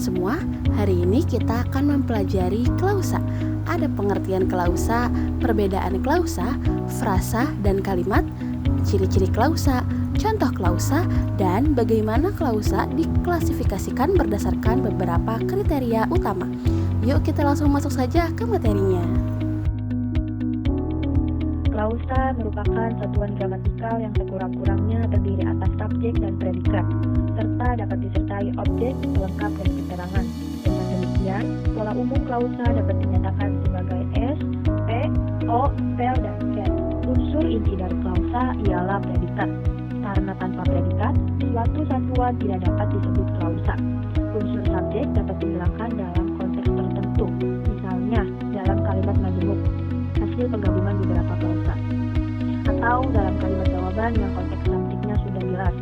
semua, hari ini kita akan mempelajari klausa. Ada pengertian klausa, perbedaan klausa, frasa dan kalimat, ciri-ciri klausa, contoh klausa, dan bagaimana klausa diklasifikasikan berdasarkan beberapa kriteria utama. Yuk kita langsung masuk saja ke materinya. Klausa merupakan satuan gramatikal yang sekurang-kurangnya terdiri atas subjek dan predikat, serta dapat disertai objek, pelengkap, dan keterangan. Dengan demikian, pola umum klausa dapat dinyatakan sebagai S, P, O, Pel, dan Ket. Unsur inti dari klausa ialah predikat. Karena tanpa predikat, suatu satuan tidak dapat disebut klausa. Unsur subjek dapat dihilangkan dalam konteks tertentu, misalnya dalam kalimat majemuk, hasil penggabungan beberapa klausa, atau dalam kalimat jawaban yang konteks subjeknya sudah jelas.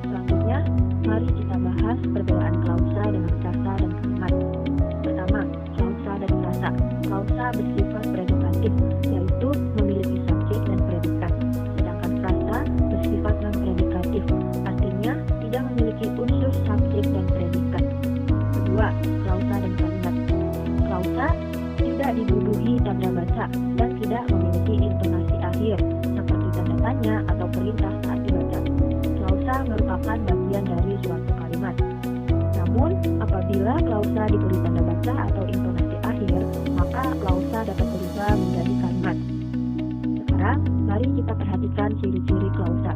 Selanjutnya, mari kita bahas perbedaan klausa dengan frasa dan kalimat. Pertama, klausa dan frasa. Klausa bersifat predikatif, yaitu memiliki subjek dan predikat. Sedangkan frasa bersifat non-predikatif, artinya tidak memiliki unsur subjek dan predikat. Kedua, klausa dan kalimat. Klausa tidak dibubuhi tanda baca dan tidak memiliki intonasi akhir seperti tanda tanya atau perintah saat dibaca. Klausa merupakan bagian dari suatu kalimat. Namun, apabila klausa diberi tanda baca atau intonasi akhir, maka klausa dapat berubah menjadi kalimat. Sekarang, mari kita perhatikan ciri-ciri klausa.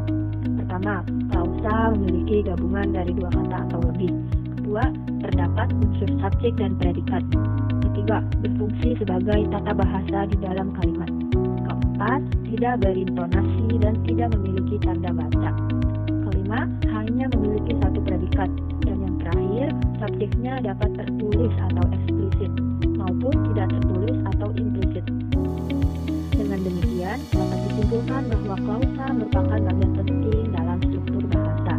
Pertama, klausa memiliki gabungan dari dua kata atau lebih. Kedua, terdapat unsur subjek dan predikat. Ketiga, berfungsi sebagai tata bahasa di dalam kalimat. Keempat, tidak berintonasi dan tidak memiliki tanda baca. Kelima, hanya memiliki satu predikat. Dan yang terakhir, subjeknya dapat tertulis atau eksplisit, maupun tidak tertulis atau implisit. Dengan demikian, dapat disimpulkan bahwa klausa merupakan bagian penting dalam struktur bahasa.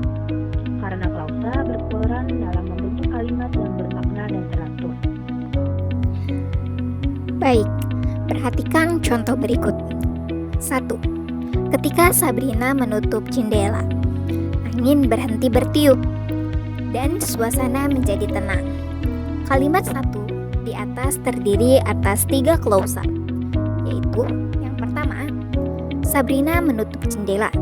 Karena klausa berperan dalam membentuk kalimat yang bermakna dan teratur. Baik, perhatikan contoh berikut. 1. Ketika Sabrina menutup jendela, angin berhenti bertiup dan suasana menjadi tenang. Kalimat 1 di atas terdiri atas 3 klausa, yaitu yang pertama, Sabrina menutup jendela,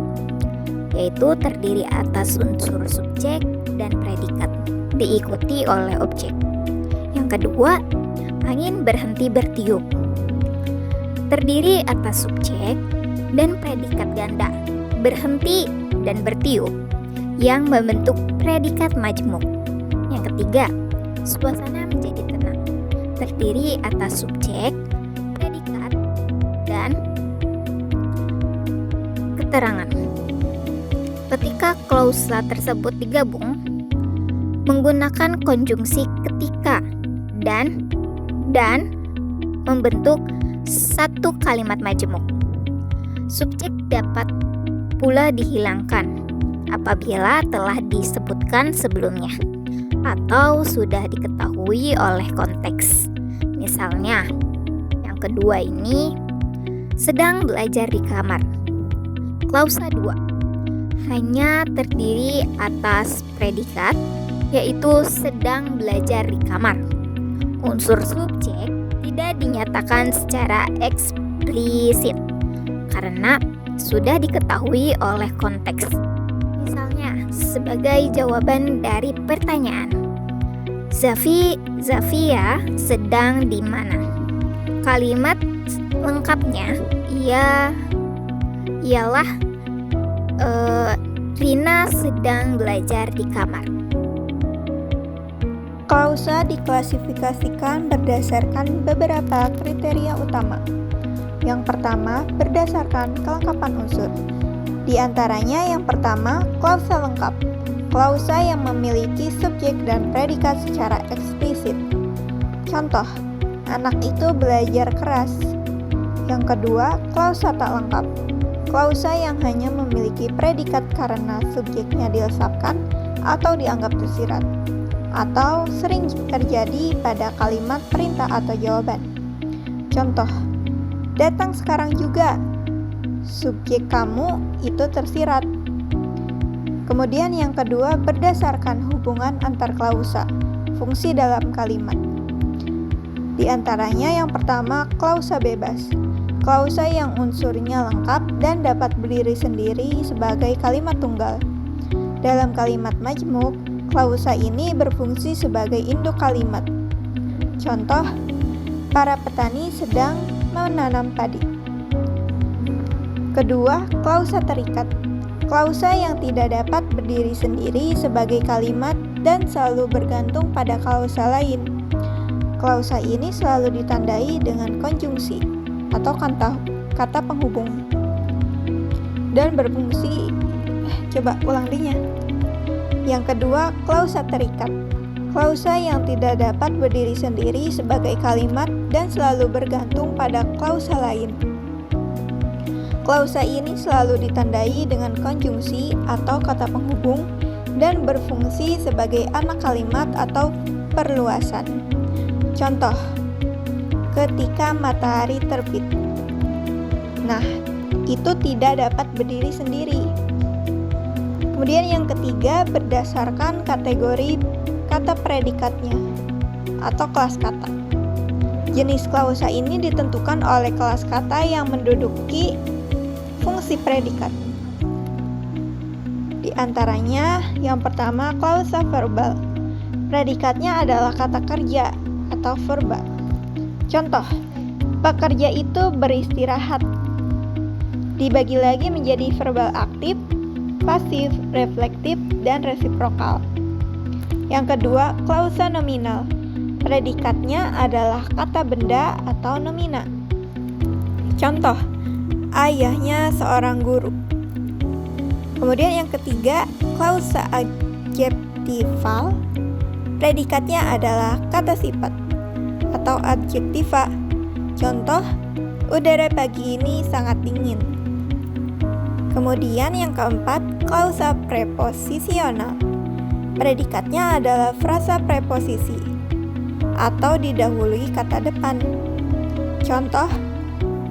yaitu terdiri atas unsur subjek dan predikat, diikuti oleh objek. Yang kedua, angin berhenti bertiup, terdiri atas subjek dan predikat ganda, berhenti dan bertiup, yang membentuk predikat majemuk. Yang ketiga, suasana menjadi tenang, terdiri atas subjek, predikat, dan keterangan. Ketika klausa tersebut digabung menggunakan konjungsi ketika dan membentuk satu kalimat majemuk. Subjek dapat pula dihilangkan apabila telah disebutkan sebelumnya atau sudah diketahui oleh konteks. Misalnya, yang kedua ini sedang belajar di kamar. Klausa 2 hanya terdiri atas predikat, yaitu sedang belajar di kamar. Unsur subjek tidak dinyatakan secara eksplisit karena sudah diketahui oleh konteks. Misalnya, sebagai jawaban dari pertanyaan, Zafia sedang di mana? Kalimat lengkapnya ialah Rina sedang belajar di kamar. Klausa diklasifikasikan berdasarkan beberapa kriteria utama. Yang pertama, berdasarkan kelengkapan unsur. Di antaranya yang pertama, klausa lengkap. Klausa yang memiliki subjek dan predikat secara eksplisit. Contoh, anak itu belajar keras. Yang kedua, klausa tak lengkap. Klausa yang hanya memiliki predikat karena subjeknya dilesapkan atau dianggap tersirat, atau sering terjadi pada kalimat perintah atau jawaban. Contoh, datang sekarang juga. Subjek kamu itu tersirat. Kemudian yang kedua, berdasarkan hubungan antar klausa. berfungsi dalam kalimat. Di antaranya yang pertama, klausa bebas. Klausa yang unsurnya lengkap dan dapat berdiri sendiri sebagai kalimat tunggal. Dalam kalimat majmuk, klausa ini berfungsi sebagai induk kalimat. Contoh, para petani sedang menanam padi. Kedua, klausa terikat. Klausa yang tidak dapat berdiri sendiri sebagai kalimat dan selalu bergantung pada klausa lain. Klausa ini selalu ditandai dengan konjungsi atau kata penghubung dan berfungsi Yang kedua, klausa terikat. Klausa yang tidak dapat berdiri sendiri sebagai kalimat dan selalu bergantung pada klausa lain. Klausa ini selalu ditandai dengan konjungsi atau kata penghubung dan berfungsi sebagai anak kalimat atau perluasan. Contoh, ketika matahari terbit. Nah, itu tidak dapat berdiri sendiri. Kemudian yang ketiga, berdasarkan kategori kata predikatnya atau kelas kata. Jenis klausa ini ditentukan oleh kelas kata yang menduduki fungsi predikat. Di antaranya, yang pertama, klausa verbal. Predikatnya adalah kata kerja atau verba. Contoh, pekerja itu beristirahat. Dibagi lagi menjadi verbal aktif, pasif, reflektif, dan resiprokal. Yang kedua, klausa nominal. Predikatnya adalah kata benda atau nomina. Contoh, ayahnya seorang guru. Kemudian yang ketiga, klausa adjektifal. Predikatnya adalah kata sifat atau adjektiva. Contoh, udara pagi ini sangat dingin. Kemudian yang keempat, klausa preposisional. Predikatnya adalah frasa preposisi atau didahului kata depan. Contoh,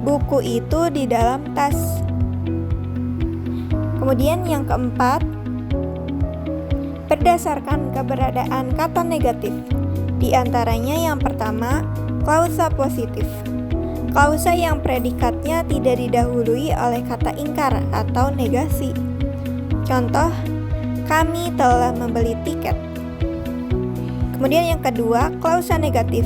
buku itu di dalam tas. Kemudian yang keempat, berdasarkan keberadaan kata negatif. Di antaranya yang pertama, klausa positif. Klausa yang predikatnya tidak didahului oleh kata ingkar atau negasi. Contoh, kami telah membeli tiket. Kemudian yang kedua, klausa negatif.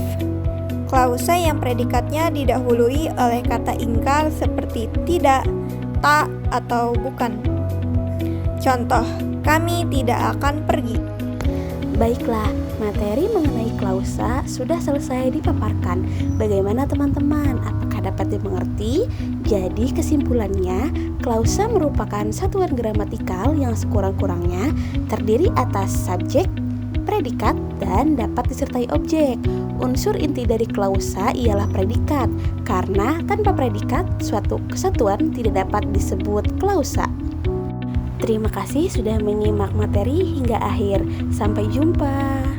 Klausa yang predikatnya didahului oleh kata ingkar seperti tidak, tak, atau bukan. Contoh, kami tidak akan pergi. Baiklah, materi mengenai klausa sudah selesai dipaparkan. Bagaimana teman-teman? Apakah dapat dimengerti? Jadi kesimpulannya, klausa merupakan satuan gramatikal yang sekurang-kurangnya terdiri atas subjek, predikat, dan dapat disertai objek. Unsur inti dari klausa ialah predikat, karena tanpa predikat suatu kesatuan tidak dapat disebut klausa. Terima kasih sudah menyimak materi hingga akhir. Sampai jumpa.